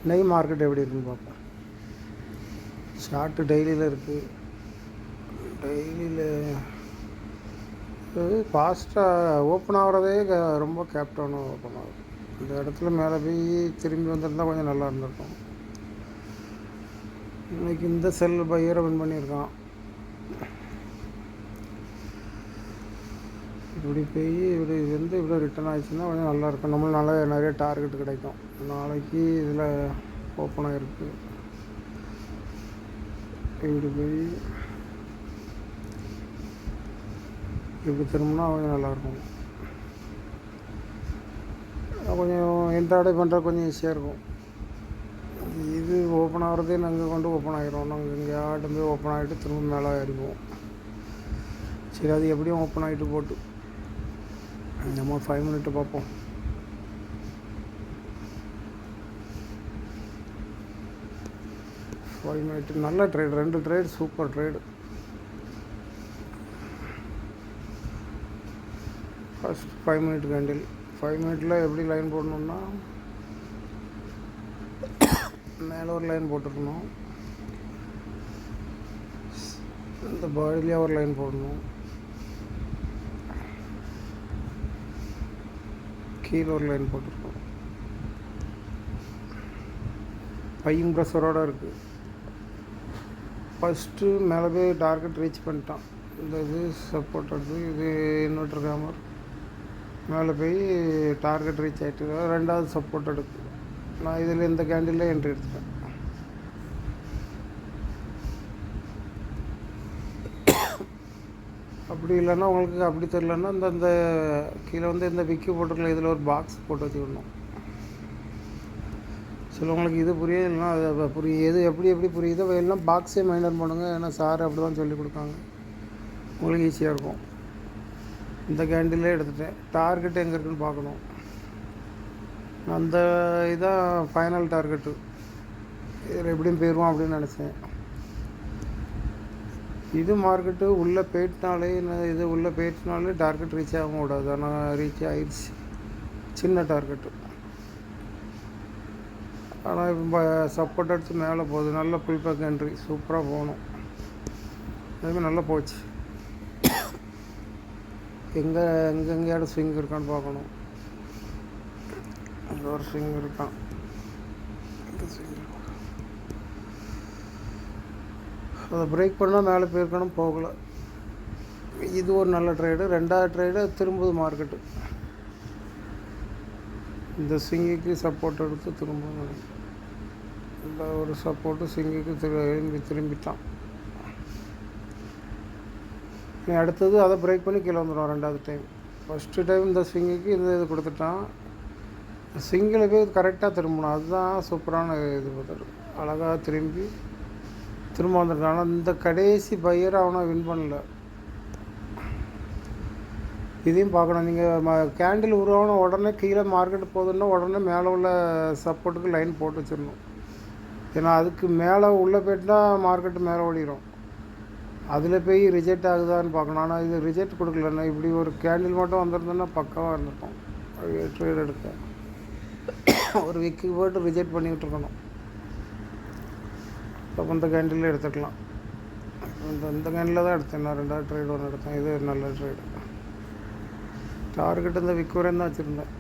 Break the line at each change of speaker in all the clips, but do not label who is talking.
நெய் மார்க்கெட் எப்படி இருக்குன்னு பார்ப்போம். ஷார்ட்டு டெய்லியில் இருக்குது. டெய்லியில் ஃபாஸ்ட்டாக ஓப்பன் ஆகிறதே ரொம்ப கேப்டவுனாக ஓப்பன் ஆகுது. இந்த இடத்துல மேலே போய் திரும்பி வந்திருந்தால் கொஞ்சம் நல்லா இருந்திருக்கும். இன்றைக்கி இந்த செல் பையரை வின் பண்ணியிருக்கான். இப்படி போய் இப்படி ரிட்டர்ன் ஆகிடுச்சுன்னா கொஞ்சம் நல்லாயிருக்கும். நம்மளும் நிறைய டார்கெட் கிடைக்கும். நாளைக்கு இதில் ஓப்பன் ஆகிருக்கு. இப்படி போய் இப்படி திரும்பினா கொஞ்சம் நல்லாயிருக்கும். கொஞ்சம் என்ட்ராடே பண்ணுறது கொஞ்சம் ஈஸியாக இருக்கும். இது ஓப்பன் ஆகிறதே நாங்கள் கொண்டு ஓப்பன் ஆகிரும். நாங்கள் இங்கே ஆட்டம் போய் ஓப்பன் ஆகிட்டு திரும்ப மேலே ஏறிப்போம். சரி, அது எப்படியும் ஓப்பன் ஆகிட்டு போட்டு நம்ம 5 மினிட்டு பார்ப்போம். நல்ல trade, 2 trade super trade. First 5 minute candle. 5 மினிட்டில் எப்படி லைன் போடணுன்னா, மேலே ஒரு லைன் போட்டுருக்கணும், இந்த பாடியிலே ஒரு லைன் போடணும், கீழே ஒரு லைன் போட்டிருக்கோம். பையிங் ப்ரெஷரோடு இருக்குது. ஃபஸ்ட்டு மேலே போய் டார்கெட் ரீச் பண்ணிட்டான். இந்த இது சப்போர்ட் எடுத்து இது இன்வெர்டர் கேமர் மேலே போய் டார்கெட் ரீச் ஆகிட்டு 2வது சப்போர்ட் எடுக்கு. நான் இதில் இந்த கேண்டில் என்ட்ரி எடுத்துட்டேன். அப்படி இல்லைன்னா உங்களுக்கு அப்படி தெரிலன்னா இந்த கீழே இந்த விக்கி போட்டுருக்கல, இதில் ஒரு பாக்ஸ் போட்டு வச்சுக்கணும். சிலவங்களுக்கு இது புரியலைன்னா அது எது எப்படி புரியுதோ எல்லாம் பாக்ஸே மெயின்டைன் பண்ணுங்கள். ஏன்னா சார் அப்படி தான் சொல்லி கொடுக்காங்க. உங்களுக்கு ஈஸியாக இருக்கும். இந்த கேண்டிலே எடுத்துட்டேன். டார்கெட் எங்கே இருக்குன்னு பார்க்கணும். அந்த இதான் ஃபைனல் டார்கெட்டு. இதில் எப்படியும் போயிடுவோம் அப்படின்னு நினச்சேன். இது மார்க்கெட்டு உள்ளே போயிட்டுனாலே டார்கெட் ரீச் ஆக கூடாது. ஆனால் ரீச் ஆகிடுச்சு. சின்ன டார்கெட்டு. ஆனால் இப்போ சப்போர்ட் எடுத்து மேலே போகுது. நல்ல புல் பேக் என்ட்ரி சூப்பராக போகணும். அதுமாதிரி நல்லா போச்சு. எங்கேயாவது ஸ்விங் இருக்கான்னு பார்க்கணும். இங்கே ஒரு ஸ்விங் இருக்கான். அதை பிரேக் பண்ணால் மேலே போயிருக்கணும், போகலை. இது ஒரு நல்ல ட்ரேடு. 2வது ட்ரேடு திரும்புது மார்க்கெட்டு. இந்த ஸ்விங்குக்கு சப்போர்ட் எடுத்து திரும்ப இந்த ஒரு சப்போர்ட்டு ஸ்விங்குக்கு திரும்பிட்டான். அடுத்தது அதை பிரேக் பண்ணி கீழே வந்துடும் 2வது டைம். ஃபஸ்ட்டு டைம் இந்த ஸ்விங்குக்கு இது கொடுத்துட்டான். ஸ்விங்கில் போய் கரெக்டாக திரும்பணும். அதுதான் சூப்பரான இது பார்த்துட்டு அழகாக திரும்ப வந்துட்டான். ஆனால் இந்த கடைசி பையரை அவனை வின் பண்ணல. இதையும் பார்க்கணும். நீங்கள் கேண்டில் உருவான உடனே கீழே மார்க்கெட் போகுதுன்னா உடனே மேலே உள்ள சப்போர்ட்டுக்கு லைன் போட்டு வச்சிடணும். ஏன்னா அதுக்கு மேலே உள்ளே போய்ட்டுனா மார்க்கெட்டு மேலே ஓடிடும். அதில் போய் ரிஜெக்ட் ஆகுதான்னு பார்க்கணும். ஆனால் இது ரிஜெக்ட் கொடுக்கலன்னா இப்படி ஒரு கேண்டில் மட்டும் வந்திருந்தோன்னா பக்காவாக இருந்திருக்கும். ட்ரேட் எடுக்க ஒரு விக்கு போய்ட்டு ரிஜெக்ட் பண்ணி விட்டுருக்கணும். அப்போ இந்த கேண்டில் எடுத்துக்கலாம். இந்த கேண்டில் தான் எடுத்தேன். நான் 2வது ட்ரேட் ஒன்று எடுத்தேன். இது ஒரு நல்ல ட்ரேடு. டார்கெட் இந்த விக்கு வரையும் தான் வச்சுருந்தேன்.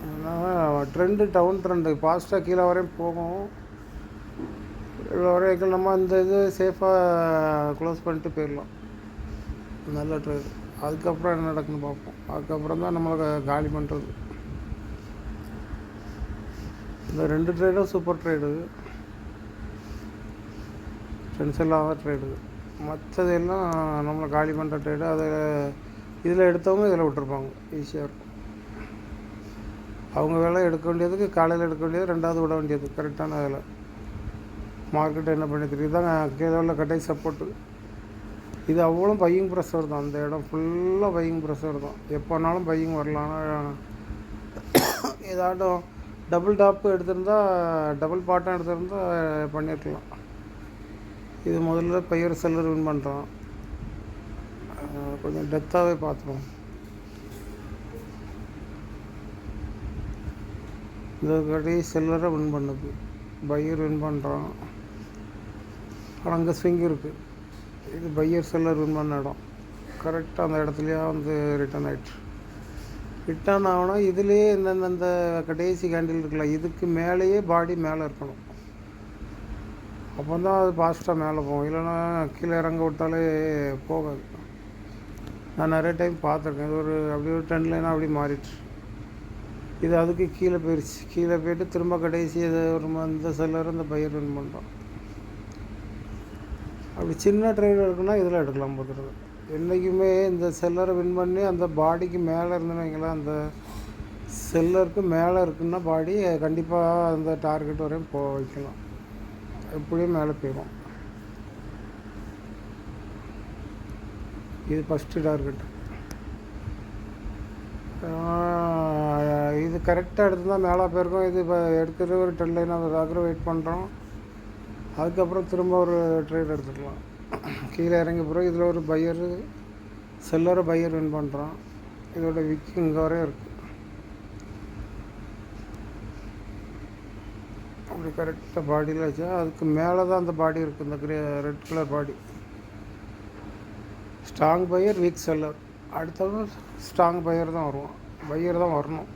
அதனால் ட்ரெண்டு டவுன் ட்ரெண்டு ஃபாஸ்ட்டாக கீழே வரையும் போகும். இவ்வளோ வரைக்கும் நம்ம இந்த இது சேஃபாக க்ளோஸ் பண்ணிட்டு போயிடலாம். நல்ல ட்ரேடு. அதுக்கப்புறம் என்ன நடக்குன்னு பார்ப்போம். அதுக்கப்புறம் தான் நம்மளை காலி பண்ணுறது. இந்த 2 ட்ரேடும் சூப்பர் ட்ரேடு, டென்ஷன் இல்லாத ட்ரேடு. மற்றது எல்லாம் நம்மளை காலி பண்ணுற ட்ரேடு. இதில் எடுத்தவங்க இதில் விட்டுருப்பாங்க. ஈஸியாக இருக்கும். அவங்க வேலை எடுக்க வேண்டியதுக்கு காலையில் எடுக்க வேண்டியது, 2வது விட வேண்டியது கரெக்டான வேலை. மார்க்கெட் என்ன பண்ணி தெரியுது தான் கீழே உள்ள கடைசி சப்போர்ட்டு. இது அவ்வளோ பையிங் ப்ரெஷர் தான். அந்த இடம் ஃபுல்லாக பையிங் ப்ரெஷர் தான். எப்போனாலும் பையிங் வரலாம். ஆனால் ஏதாட்டும் டபுள் டாப்பு எடுத்திருந்தா, டபுள் பாட்டம் எடுத்திருந்தா பண்ணியிருக்கலாம். இது முதல்ல பையர் செல்லர் வின் பண்ணுறான். கொஞ்சம் டெப்த்தாகவே பார்த்துருவோம். இந்த கடைசி செல்லரை வின் பண்ணுது, பையர் வின் பண்ணுறான். ஆனால் அங்கே ஸ்விங் இருக்குது. இது பையர் செல்லர் வின் பண்ண இடம். கரெக்டாக அந்த இடத்துலையே வந்து ரிட்டர்ன் ஆகிடுச்சு. ரிட்டர்ன் ஆகணும். இதுலேயே இந்த கடைசி கேண்டில் இருக்குல்ல, இதுக்கு மேலேயே பாடி மேலே இருக்கணும். அப்போ தான் அது ஃபாஸ்ட்டாக மேலே போகும். இல்லைன்னா கீழே இறங்க விட்டாலே போகாது. நான் நிறைய டைம் பார்த்துருக்கேன். இது ஒரு அப்படியே ஒரு ட்ரெண்ட் லைனாக அப்படி மாறிடுச்சு. இது அதுக்கு கீழே போயிடுச்சு. கீழே போய்ட்டு திரும்ப கடைசி இது ஒரு இந்த செல்லர் இந்த பையர் வின் பண்ணுறோம். அப்படி சின்ன ட்ரேட் இருக்குன்னா இதில் எடுக்கலாம் போதுறது. என்றைக்குமே இந்த செல்லரை வின் பண்ணி அந்த பாடிக்கு மேலே இருந்துன்னு வைங்களேன், அந்த செல்லருக்கு மேலே இருக்குன்னா பாடி கண்டிப்பாக அந்த டார்கெட் வரையும் வைக்கலாம். எப்படியும் மேலே போயிடும். இது ஃபஸ்ட்டு டார்கெட். இது கரெக்டாக எடுத்துதான் மேலே போயிருக்கோம். இது இப்போ எடுத்துகிட்டு ஒரு 10 லைன் அதுக்காக வெயிட் பண்ணுறோம். அதுக்கப்புறம் திரும்ப ஒரு ட்ரேட் எடுத்துக்கலாம். கீழே இறங்கி பிறகு இதில் ஒரு பையரு செல்லரை பையர் வின் பண்ணுறான். இதோட விக்கு இங்கே வரையும் இருக்குது. அப்படி கரெக்டாக பாடியில் வச்சா அதுக்கு மேலே தான் அந்த பாடி இருக்குது. இந்த red colour body strong buyer, weak seller. அடுத்தது ஸ்ட்ராங் பையர் தான் வருவான். பையர் தான் வரணும்.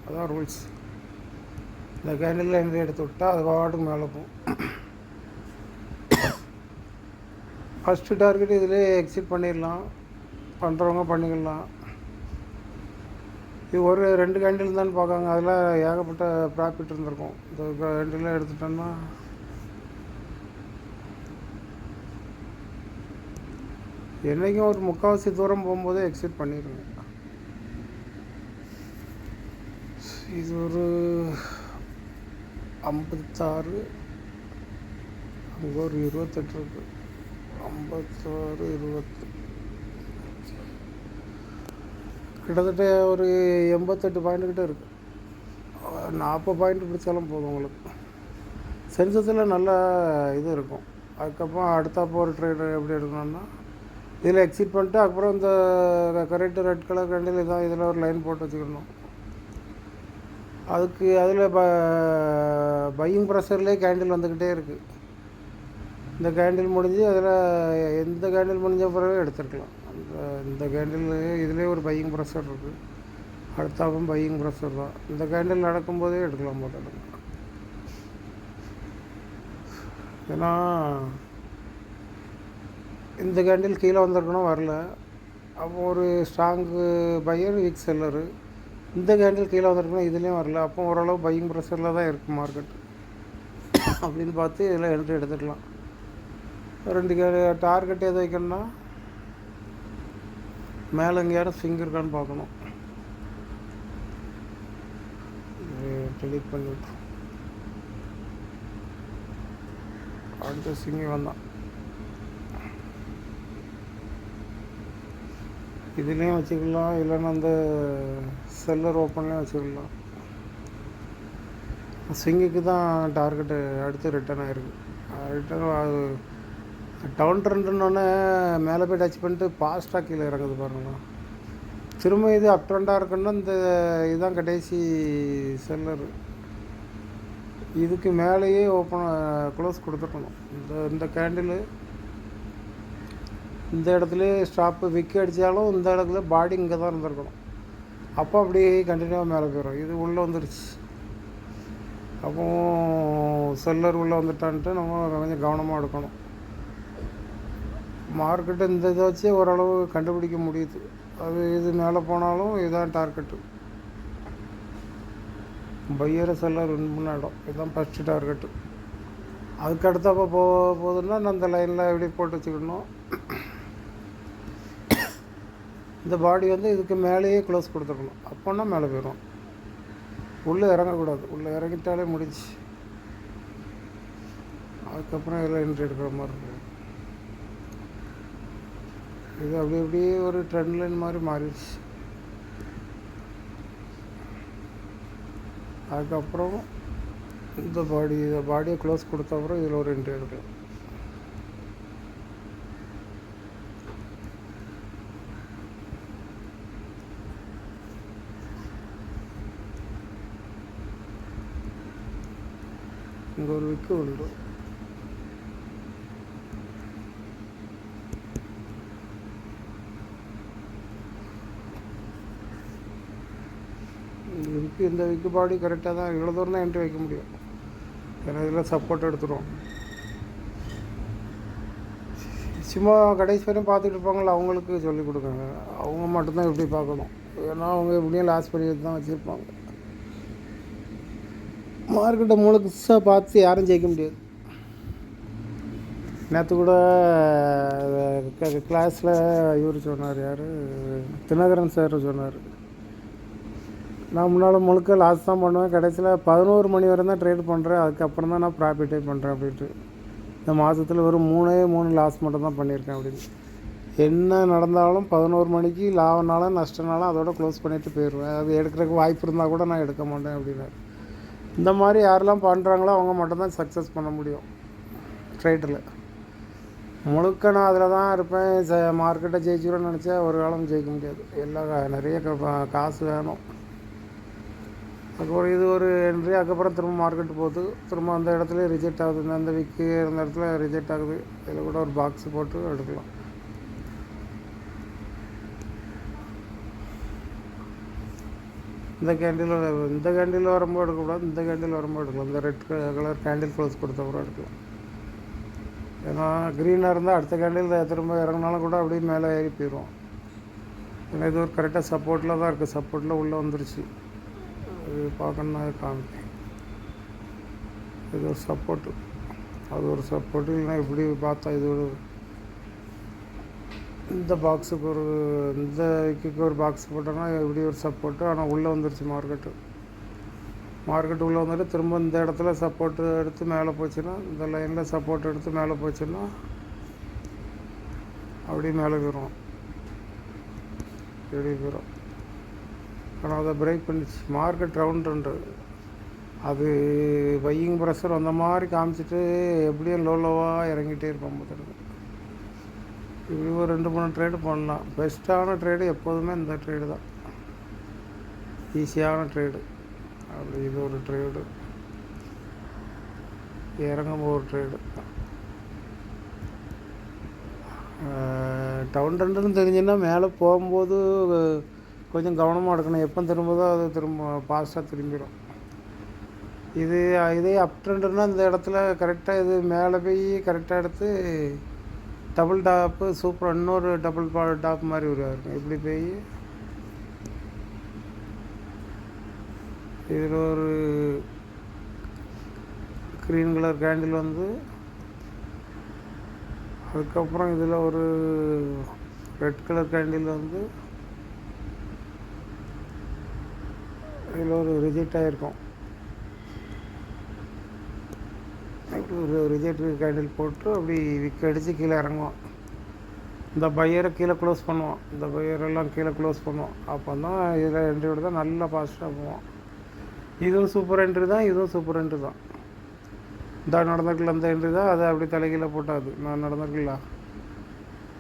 அதான் ரூல்ஸ். இந்த கேண்டில் என்ட்ரி எடுத்து விட்டால் அது பாட்டுக்கு மேலே போகும். ஃபஸ்ட்டு டார்கெட் இதிலே எக்ஸிட் பண்ணிடலாம். பண்ணுறவங்க பண்ணிக்கலாம். இது ஒரு 2 கேண்டில் தான் பார்க்காங்க. அதில் ஏகப்பட்ட ப்ராஃபிட் இருந்திருக்கும். இந்த கேண்டில் எடுத்துட்டோன்னா என்றைக்கும் ஒரு 3/4 தூரம் போகும்போதே எக்ஸிட் பண்ணிடுங்க. இது ஒரு 56, அங்கே ஒரு 28 இருக்குது. 56, 20, கிட்டத்தட்ட ஒரு 88 பாயிண்ட் கிட்ட இருக்குது. 40 பாயிண்ட் பிடிச்சாலும் போதும் உங்களுக்கு. சென்சஸில் நல்ல இது இருக்கும். அதுக்கப்புறம் அடுத்தப்போ ஒரு ட்ரேடு எப்படி எடுக்கணும்னா இதில் எக்ஸிட் பண்ணிட்டு அப்புறம் இந்த கரெக்டு ரெட் கலர் கேண்டில் இதான் இதில் ஒரு லைன் போட்டு வச்சுக்கணும். அதுக்கு அதில் பையிங் ப்ரெஷர்லேயே கேண்டில் வந்துக்கிட்டே இருக்குது. இந்த கேண்டில் முடிஞ்சு அதில் எந்த கேண்டில் முடிஞ்ச பிறகு எடுத்துருக்கலாம். இந்த கேண்டில் இதிலே ஒரு பையிங் ப்ரெஷர் இருக்குது. அடுத்தாப்பும் பையிங் ப்ரெஷர் தான். இந்த கேண்டில் நடக்கும்போதே எடுக்கலாம் போதும். ஏன்னா இந்த கேண்டில் கீழே வந்திருக்கணும், வரல. அப்போ ஒரு ஸ்ட்ராங்கு பையர், வீக் செல்லரு. இந்த கேண்டில் கீழே வந்திருக்கணும், இதுலேயும் வரல. அப்போ ஓரளவு பையிங் ப்ரெஷரில் தான் இருக்குது மார்க்கெட் அப்படின்னு பார்த்து இதில் என்ட்ரி எடுத்துக்கலாம். 2 டார்கெட் எது வைக்கணும்னா மேலே எங்கேயாரும் ஸ்விங் இருக்கான்னு பார்க்கணும். டெலிட் பண்ணிவிட்டு அடுத்த ஸ்விங்கி வந்தான். இதுலேயும் வச்சுக்கலாம், இல்லைன்னா அந்த செல்லர் ஓப்பன்லேயும் வச்சுக்கலாம். ஸ்விங்குக்கு தான் டார்கெட்டு அடுத்து ரிட்டர்ன் ஆகிருக்கு. ரிட்டர்ன் அது டவுன் ட்ரெண்டுன்னொன்னே மேலே போய் டச் பண்ணிட்டு ஃபாஸ்ட்டாக கீழே இறங்குது பாருங்களா. திரும்ப இது அப் ட்ரெண்டாக இருக்குன்னா இந்த இதுதான் கடைசி செல்லர். இதுக்கு மேலேயே க்ளோஸ் கொடுத்துருக்கணும். இந்த கேண்டில் இந்த இடத்துல ஸ்டாப்பு விக்கி அடித்தாலும் இந்த இடத்துல பாடி இங்கே தான் இருந்திருக்கணும். அப்போ அப்படியே கண்டினியூவாக மேலே போயிடும். இது உள்ளே வந்துருச்சு. அப்போ செல்லர் உள்ளே வந்துட்டான்ட்டு நம்ம கொஞ்சம் கவனமாக எடுக்கணும். மார்க்கெட்டு இந்த இதை வச்சு ஓரளவு கண்டுபிடிக்க முடியுது. அது இது மேலே போனாலும் இதுதான் டார்கெட்டு. பையரை செல்லர் வின் பண்ண இடம் இதுதான் ஃபஸ்ட்டு டார்கெட்டு. அதுக்கு அடுத்தப்போ போகுதுன்னா நான் அந்த லைனில் எப்படி போட்டு வச்சுக்கணும். இந்த பாடி வந்து இதுக்கு மேலேயே க்ளோஸ் கொடுத்துருக்கணும். அப்போன்னா மேலே போயிடும். உள்ளே இறங்கக்கூடாது. உள்ளே இறங்கிட்டாலே முடிச்சு. அதுக்கப்புறம் இதில் என்ட்ரி எடுக்கிற மாதிரி இருக்கும். இது அப்படி அப்படியே ஒரு ட்ரெண்ட் லைன் மாதிரி மாறிடுச்சு. அதுக்கப்புறம் இந்த பாடியை க்ளோஸ் கொடுத்த அப்புறம் இதில் ஒரு என்ட்ரி எடுக்கலாம். இங்கே ஒரு விக்கு உண்டு. இந்த விக்கு பாடி கரெக்டாக தான் இவ்வளோ தூரம் தான் என்ட்ரி வைக்க முடியும். ஏன்னா இதில் சப்போர்ட் எடுத்துரும். சும்மா கடைசி வரையும் பார்த்துட்டு இருப்பாங்களா, அவங்களுக்கு சொல்லிக் கொடுங்க. அவங்க மட்டும்தான் எப்படி பார்க்கணும். ஏன்னா அவங்க எப்படியும் லாஸ் பண்ணி தான் வச்சுருப்பாங்க. மார்க்கெட்டை முழுசாக பார்த்து யாரும் ஜெயிக்க முடியாது. நேற்று கூட கிளாஸில் இவர் சொன்னார், யார், தினகரன் சார் சொன்னார், நான் முன்னால் முழுக்க லாஸ் தான் பண்ணுவேன், கடைசியில் 11 மணி வரை தான் ட்ரேட் பண்ணுறேன், அதுக்கப்புறம் தான் நான் ப்ராஃபிட்டே பண்ணுறேன் அப்படின்ட்டு. இந்த மாதத்தில் ஒரு 3 லாஸ் மட்டும் தான் பண்ணியிருக்கேன் அப்படின்னு. என்ன நடந்தாலும் 11 மணிக்கு லாபனாலும் நஷ்டனாலும் அதோட க்ளோஸ் பண்ணிவிட்டு போயிடுவேன். அது எடுக்கிறதுக்கு வாய்ப்பு இருந்தால் கூட நான் எடுக்க மாட்டேன் அப்படின்னாரு. இந்த மாதிரி யாரெல்லாம் பண்ணுறாங்களோ அவங்க மட்டும்தான் சக்ஸஸ் பண்ண முடியும் ட்ரேடில். முழுக்க நான் அதில் தான் இருப்பேன், மார்க்கெட்டை ஜெயிச்சிடும்னு நினச்சா ஒரு காலம் ஜெயிக்க முடியாது. எல்லாம் நிறைய காசு வேணும். அதுக்கப்புறம் இது ஒரு என்ட்ரி, அதுக்கப்புறம் திரும்ப மார்க்கெட்டு போகுது, திரும்ப அந்த இடத்துல ரிஜெக்ட் ஆகுது. அந்த விக்கு இருந்த இடத்துல ரிஜெக்ட் ஆகுது. இதில் கூட ஒரு பாக்ஸ் போட்டு எடுக்கலாம். இந்த கேண்டில் வரும்போது எடுக்கக்கூடாது, இந்த கேண்டில் வரும்போது எடுக்கலாம். இந்த ரெட் கலர் கேண்டில் க்ளோஸ் கொடுத்த கூட எடுக்கலாம். ஏன்னா க்ரீனாக இருந்தால் அடுத்த கேண்டில் திரும்ப இறங்கினாலும் கூட அப்படியே மேலே ஏறி போயிடும். ஏன்னா இது ஒரு கரெக்டாக சப்போர்ட்டில் தான் இருக்குது. சப்போர்ட்டில் உள்ளே வந்துருச்சு. இது பார்க்கணுன்னா அது காமிப்பேன். இது ஒரு சப்போர்ட்டு, அது ஒரு சப்போர்ட்டு. இல்லைன்னா இப்படி பார்த்தா இது ஒரு இந்த பாக்ஸுக்கு ஒரு இந்த விக்கு ஒரு பாக்ஸ் போட்டோன்னா இப்படி ஒரு சப்போர்ட்டு. ஆனால் உள்ளே வந்துருச்சு மார்க்கெட்டு உள்ளே வந்துட்டு திரும்ப இந்த இடத்துல சப்போர்ட்டு எடுத்து மேலே போச்சுன்னா, இந்த லைனில் சப்போர்ட் எடுத்து மேலே போச்சுன்னா அப்படியே மேலே போயிடும், இப்படி போயிடும். ஆனால் அதை பிரேக் பண்ணிச்சு. மார்க்கெட் ரவுண்டு அது பையிங் ப்ரெஷர் அந்த மாதிரி காமிச்சிட்டு எப்படியும் லோவாக இறங்கிட்டே இருப்போம். பார்த்துட்டு இப்படி ஒரு 2-3 ட்ரேடு பண்ணலாம். பெஸ்ட்டான ட்ரேடு எப்போதுமே இந்த ட்ரேடு தான், ஈஸியான ட்ரேடு. அப்படி இது ஒரு ட்ரேடு, இறங்கும் ஒரு ட்ரேடு. டவுன் ட்ரெண்டுன்னு தெரிஞ்சுன்னா மேலே போகும்போது கொஞ்சம் கவனமாக எடுக்கணும். எப்போ திரும்புதோ அது திரும்ப ஃபாஸ்ட்டாக திரும்பிடும். இதே அப் ட்ரெண்டுன்னா இந்த இடத்துல கரெக்டாக இது மேலே போய் கரெக்டாக எடுத்து டபுள் டாப்பு சூப்பராக இன்னொரு டபுள் டாப் மாதிரி வருவாருங்க. இப்படி போய் இதில் ஒரு க்ரீன் கலர் கேண்டில் வந்து, அதுக்கப்புறம் இதில் ஒரு ரெட் கலர் கேண்டில் வந்து, இதில் ஒரு ரிஜெக்ட் ஆகிருக்கும். ஒரு ரிஜெக்ட் கேண்டில் போட்டு அப்படி விக்கு அடித்து கீழே இறங்குவோம். இந்த பையரை கீழே க்ளோஸ் பண்ணுவோம், இந்த பையரெல்லாம் கீழே க்ளோஸ் பண்ணுவோம். அப்போ தான் இதில் என்ட்ரி விட தான் நல்லா ஃபாஸ்ட்டாக போவோம். இதுவும் சூப்பர் என்ட்ரி தான், இதுவும் சூப்பர் என்ட்ரி தான். இந்த நடந்திருக்கல அந்த என்ட்ரி தான், அதை அப்படி தலைகீழே போட்டாது. நான் நடந்திருக்கல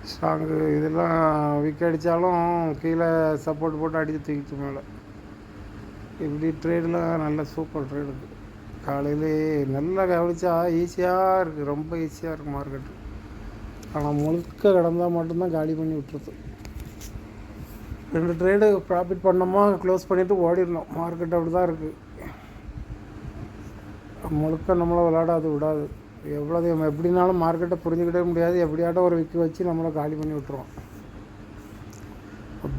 ஸ்ட்ராங்கு இதெல்லாம் விக்கு அடித்தாலும் கீழே சப்போர்ட் போட்டு அடித்து தூக்கிட்டு மேலே. இப்படி ட்ரேடில் நல்ல சூப்பர் ட்ரேடு இருக்குது. காலையிலே நல்லா கவனிச்சா ஈஸியாக இருக்குது, ரொம்ப ஈஸியாக இருக்குது மார்க்கெட்டு. ஆனால் முழுக்க கிடந்தால் மட்டும்தான் காலி பண்ணி விட்டுருது. 2 ட்ரேடு ப்ராஃபிட் பண்ணோமா க்ளோஸ் பண்ணிவிட்டு ஓடிடணும். மார்க்கெட் அப்படி தான் இருக்குது. முழுக்க நம்மளை விளையாடாது விடாது. எவ்வளோ எப்படினாலும் மார்க்கெட்டை புரிஞ்சுக்கிட்டே முடியாது. எப்படியாட்டும் ஒரு விக்கு வச்சு நம்மளை காலி பண்ணி விட்டுருவோம்.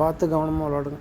பார்த்து கவனமாக விளையாடுங்க.